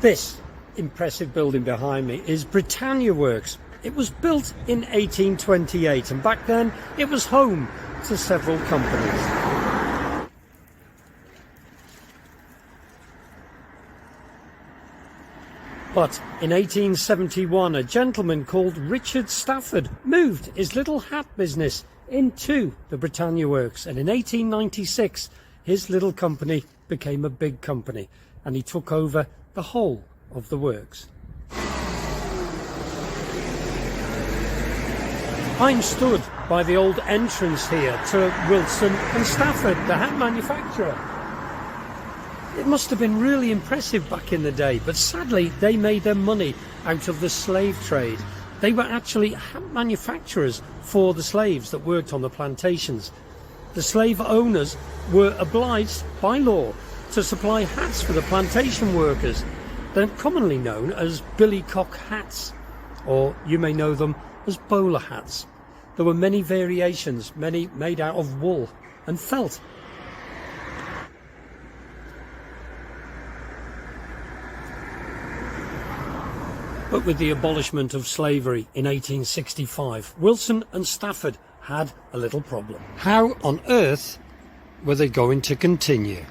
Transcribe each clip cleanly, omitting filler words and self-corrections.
This impressive building behind me is Britannia Works. It was built in 1828 and back then it was home to several companies. But in 1871 a gentleman called Richard Stafford moved his little hat business into the Britannia Works, and in 1896 his little company became a big company and he took over the whole of the works. I'm stood by the old entrance here to Wilson and Stafford, the hat manufacturer. It must have been really impressive back in the day, but sadly they made their money out of the slave trade. They were actually hat manufacturers for the slaves that worked on the plantations. The slave owners were obliged by law to supply hats for the plantation workers. They're commonly known as billycock hats, or you may know them as bowler hats. There were many variations, many made out of wool and felt. But with the abolishment of slavery in 1865, Wilson and Stafford had a little problem. How on earth were they going to continue?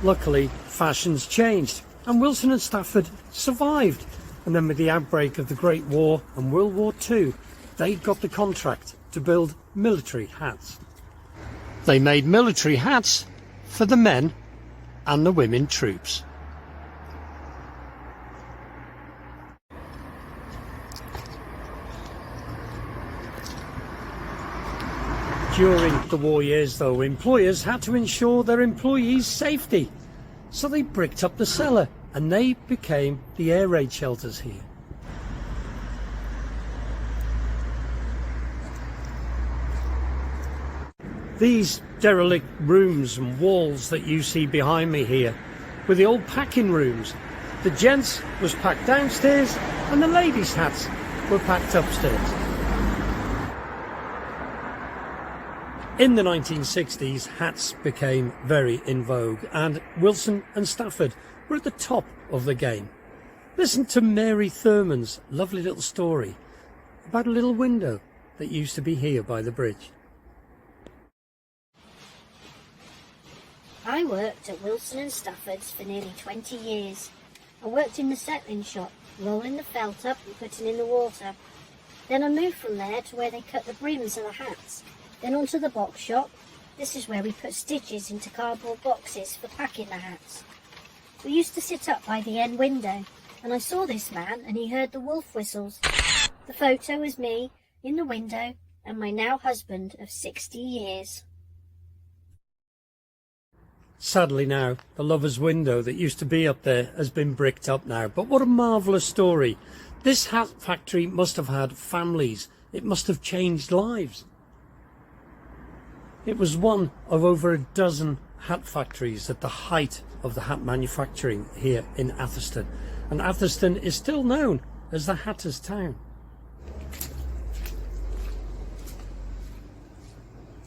Luckily, fashions changed and Wilson and Stafford survived. And then with the outbreak of the Great War and World War II, they got the contract to build military hats. They made military hats for the men and the women troops. During the war years though, employers had to ensure their employees' safety. So they bricked up the cellar and they became the air raid shelters here. These derelict rooms and walls that you see behind me here were the old packing rooms. The gents was packed downstairs and the ladies' hats were packed upstairs. In the 1960s, hats became very in vogue and Wilson and Stafford were at the top of the game. Listen to Mary Thurman's lovely little story about a little window that used to be here by the bridge. I worked at Wilson and Stafford's for nearly 20 years. I worked in the settling shop, rolling the felt up and putting in the water. Then I moved from there to where they cut the brims of the hats. Then onto the box shop. This is where we put stitches into cardboard boxes for packing the hats. We used to sit up by the end window, and I saw this man and he heard the wolf whistles. The photo was me in the window and my now husband of 60 years. Sadly now, the lover's window that used to be up there has been bricked up now. But what a marvellous story. This hat factory must have had families. It must have changed lives. It was one of over a dozen hat factories at the height of the hat manufacturing here in Atherstone. And Atherstone is still known as the Hatter's Town.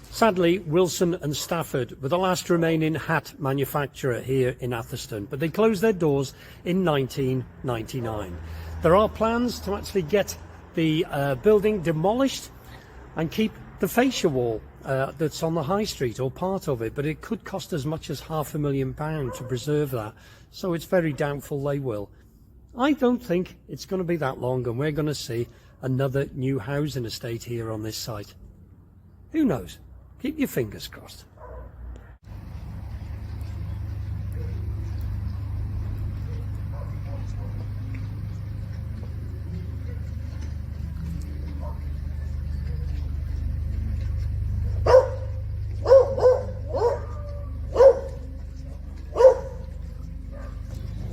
Sadly, Wilson and Stafford were the last remaining hat manufacturer here in Atherstone, but they closed their doors in 1999. There are plans to actually get the building demolished and keep the fascia wall that's on the high street, or part of it, but it could cost as much as £500,000 to preserve that, so it's very doubtful they will. I don't think it's going to be that long and we're going to see another new housing estate here on this site. Who knows? Keep your fingers crossed.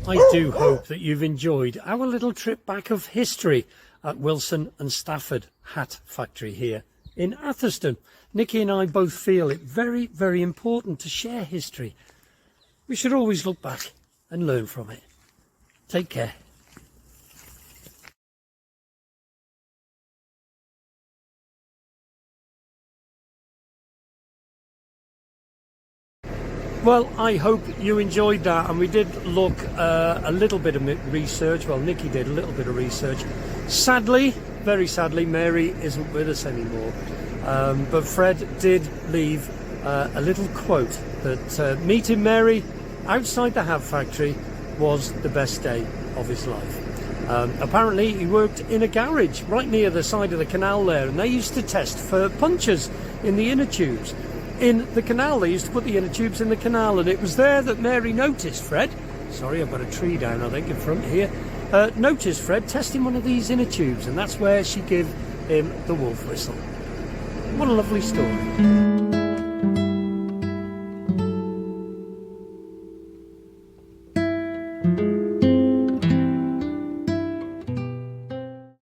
I do hope that you've enjoyed our little trip back of history at Wilson and Stafford Hat Factory here in Atherstone. Nikki and I both feel it very, very important to share history. We should always look back and learn from it. Take care. Well, I hope you enjoyed that, and we did look a little bit of research. Well, Nikki did a little bit of research. Sadly, very sadly, Mary isn't with us anymore. But Fred did leave a little quote that meeting Mary outside the hat factory was the best day of his life. Apparently he worked in a garage right near the side of the canal there, and they used to test for punctures in the inner tubes. In the canal, they used to put the inner tubes in the canal, and it was there that Mary noticed Fred. Sorry, I've got a tree down, I think, in front here. Noticed Fred testing one of these inner tubes, and that's where she gave him the wolf whistle. What a lovely story.